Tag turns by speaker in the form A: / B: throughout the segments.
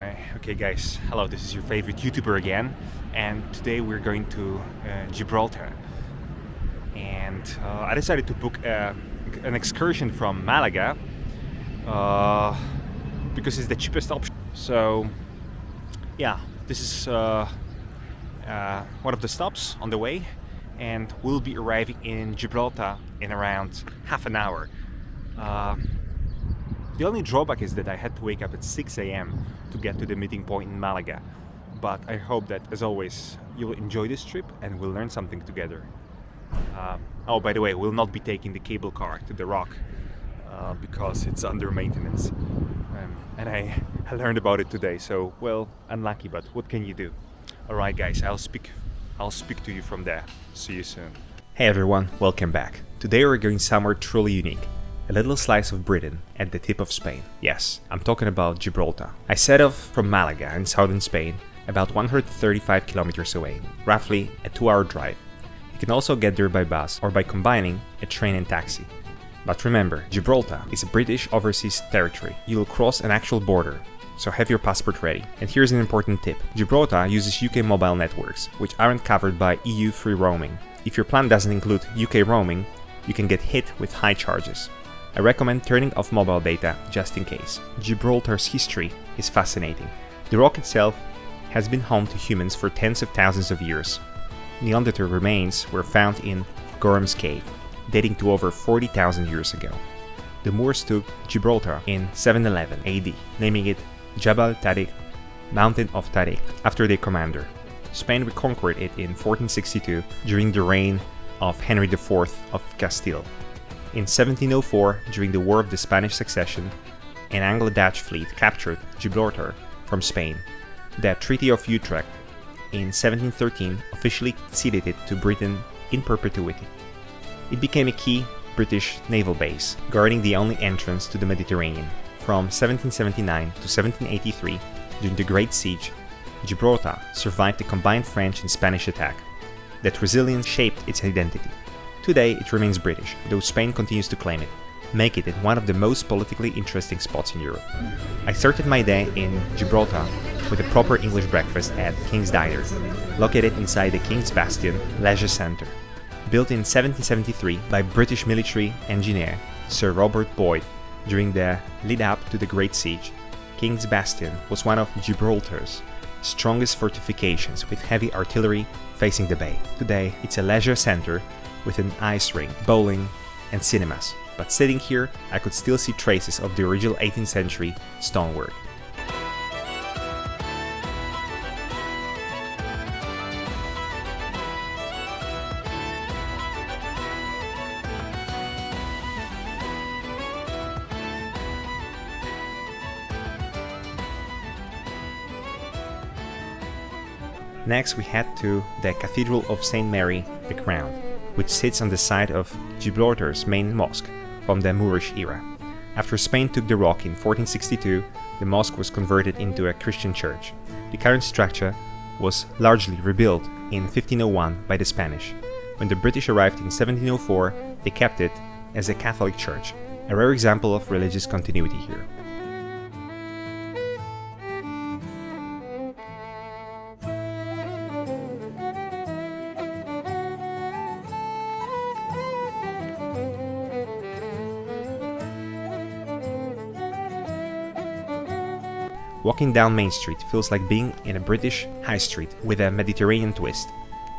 A: Okay guys, hello, this is your favorite YouTuber again, and today we're going to Gibraltar. And I decided to book an excursion from Malaga uh, because it's the cheapest option. So yeah, this is one of the stops on the way, and we'll be arriving in Gibraltar in around half an hour. Uh, The only drawback is that I had to wake up at 6 a.m. to get to the meeting point in Malaga. But I hope that, as always, you'll enjoy this trip and we'll learn something together. Oh, by the way, we'll not be taking the cable car to the Rock because it's under maintenance. And I learned about it today, so, well, unlucky, but what can you do? Alright guys, I'll speak to you from there. See you soon. Hey everyone, welcome back. Today we're going somewhere truly unique. A little slice of Britain at the tip of Spain. Yes, I'm talking about Gibraltar. I set off from Malaga in southern Spain, about 135 kilometers away, roughly a 2-hour drive. You can also get there by bus or by combining a train and taxi. But remember, Gibraltar is a British overseas territory. You'll cross an actual border, so have your passport ready. And here's an important tip. Gibraltar uses UK mobile networks, which aren't covered by EU free roaming. If your plan doesn't include UK roaming, you can get hit with high charges. I recommend turning off mobile data just in case. Gibraltar's history is fascinating. The rock itself has been home to humans for tens of thousands of years. Neanderthal remains were found in Gorham's Cave, dating to over 40,000 years ago. The Moors took Gibraltar in 711 AD, naming it Jabal Tariq, Mountain of Tariq, after their commander. Spain reconquered it in 1462 during the reign of Henry IV of Castile. In 1704, during the War of the Spanish Succession, an Anglo-Dutch fleet captured Gibraltar from Spain. The Treaty of Utrecht in 1713 officially ceded it to Britain in perpetuity. It became a key British naval base, guarding the only entrance to the Mediterranean. From 1779 to 1783, during the Great Siege, Gibraltar survived the combined French and Spanish attack. That resilience shaped its identity. Today it remains British, though Spain continues to claim it, making it one of the most politically interesting spots in Europe. I started my day in Gibraltar with a proper English breakfast at King's Diner, located inside the King's Bastion leisure centre. Built in 1773 by British military engineer Sir Robert Boyd during the lead-up to the Great Siege, King's Bastion was one of Gibraltar's strongest fortifications with heavy artillery facing the bay. Today it's a leisure centre with an ice rink, bowling, and cinemas. But sitting here, I could still see traces of the original 18th century stonework. Next we head to the Cathedral of St. Mary the Crown, which sits on the site of Gibraltar's main mosque from the Moorish era. After Spain took the rock in 1462, the mosque was converted into a Christian church. The current structure was largely rebuilt in 1501 by the Spanish. When the British arrived in 1704, they kept it as a Catholic church, a rare example of religious continuity here. Walking down Main Street feels like being in a British high street with a Mediterranean twist.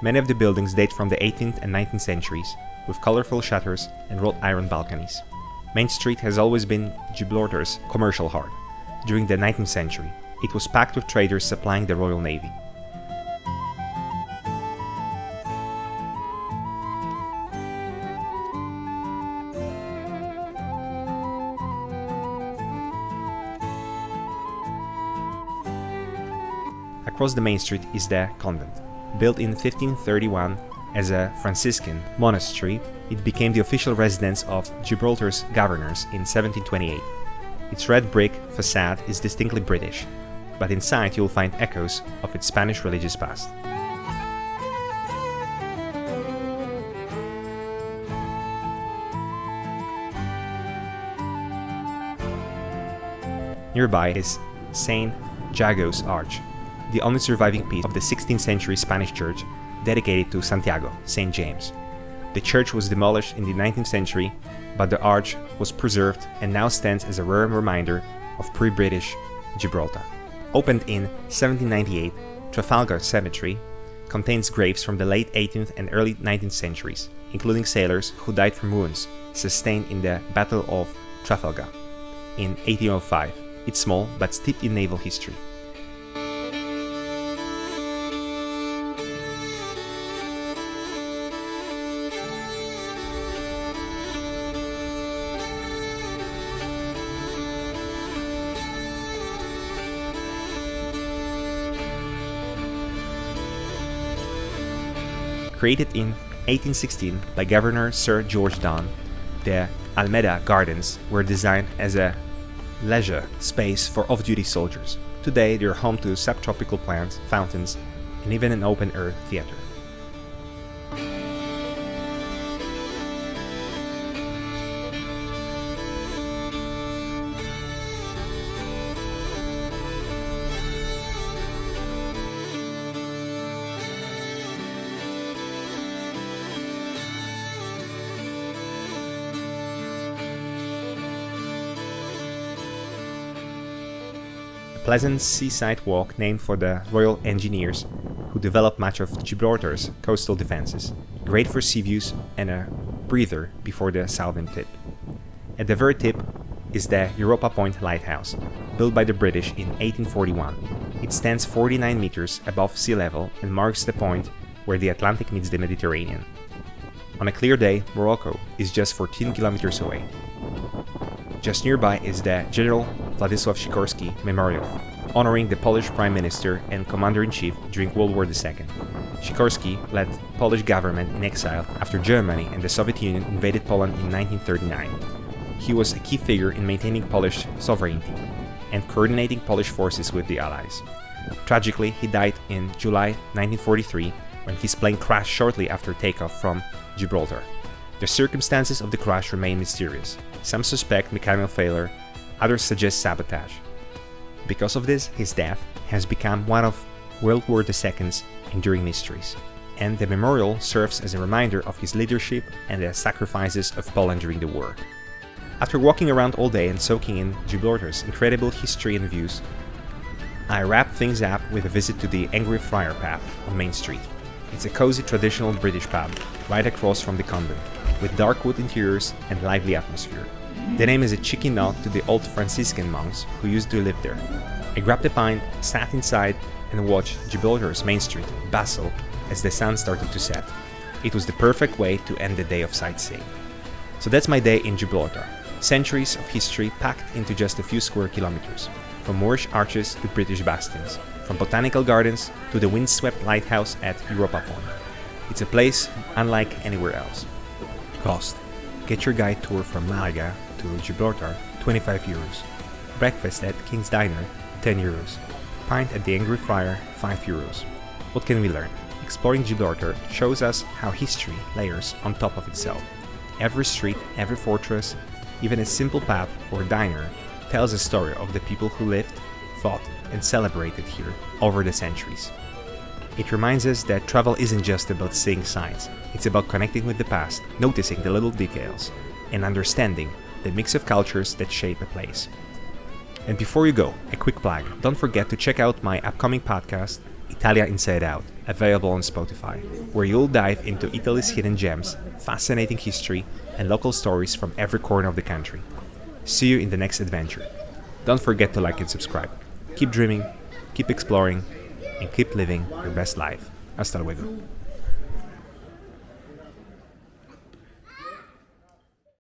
A: Many of the buildings date from the 18th and 19th centuries, with colorful shutters and wrought iron balconies. Main Street has always been Gibraltar's commercial heart. During the 19th century, it was packed with traders supplying the Royal Navy. Across the main street is the Convent. Built in 1531 as a Franciscan monastery, it became the official residence of Gibraltar's governors in 1728. Its red brick facade is distinctly British, but inside you'll find echoes of its Spanish religious past. Nearby is St. Jago's Arch, the only surviving piece of the 16th century Spanish church dedicated to Santiago, St. James. The church was demolished in the 19th century, but the arch was preserved and now stands as a rare reminder of pre-British Gibraltar. Opened in 1798, Trafalgar Cemetery contains graves from the late 18th and early 19th centuries, including sailors who died from wounds sustained in the Battle of Trafalgar in 1805. It's small but steeped in naval history. Created in 1816 by Governor Sir George Donne, the Alameda Gardens were designed as a leisure space for off-duty soldiers. Today they are home to subtropical plants, fountains, and even an open-air theater. Pleasant seaside walk named for the Royal Engineers who developed much of Gibraltar's coastal defenses, great for sea views and a breather before the southern tip. At the very tip is the Europa Point Lighthouse, built by the British in 1841. It stands 49 meters above sea level and marks the point where the Atlantic meets the Mediterranean. On a clear day, Morocco is just 14 kilometers away. Just nearby is the General Władysław Sikorski Memorial, honoring the Polish Prime Minister and Commander-in-Chief during World War II. Sikorski led Polish government in exile after Germany and the Soviet Union invaded Poland in 1939. He was a key figure in maintaining Polish sovereignty and coordinating Polish forces with the Allies. Tragically, he died in July 1943 when his plane crashed shortly after takeoff from Gibraltar. The circumstances of the crash remain mysterious. Some suspect mechanical failure, others suggest sabotage. Because of this, his death has become one of World War II's enduring mysteries, and the memorial serves as a reminder of his leadership and the sacrifices of Poland during the war. After walking around all day and soaking in Gibraltar's incredible history and views, I wrap things up with a visit to the Angry Friar Pub on Main Street. It's a cozy traditional British pub right across from the Convent, with dark wood interiors and lively atmosphere. The name is a cheeky nod to the old Franciscan monks who used to live there. I grabbed a pint, sat inside, and watched Gibraltar's Main Street bustle as the sun started to set. It was the perfect way to end the day of sightseeing. So that's my day in Gibraltar. Centuries of history packed into just a few square kilometers, from Moorish arches to British bastions, from botanical gardens to the windswept lighthouse at Europa Point. It's a place unlike anywhere else. Cost: get your guide tour from Málaga to Gibraltar, 25 euros. Breakfast at King's Diner, 10 euros. Pint at the Angry Friar, 5 euros. What can we learn? Exploring Gibraltar shows us how history layers on top of itself. Every street, every fortress, even a simple pub or diner tells a story of the people who lived, fought, and celebrated here over the centuries. It reminds us that travel isn't just about seeing sights, it's about connecting with the past, noticing the little details, and understanding the mix of cultures that shape a place. And before you go, a quick plug. Don't forget to check out my upcoming podcast, Italia Inside Out, available on Spotify, where you'll dive into Italy's hidden gems, fascinating history, and local stories from every corner of the country. See you in the next adventure. Don't forget to like and subscribe. Keep dreaming, keep exploring, and keep living your best life. Hasta luego.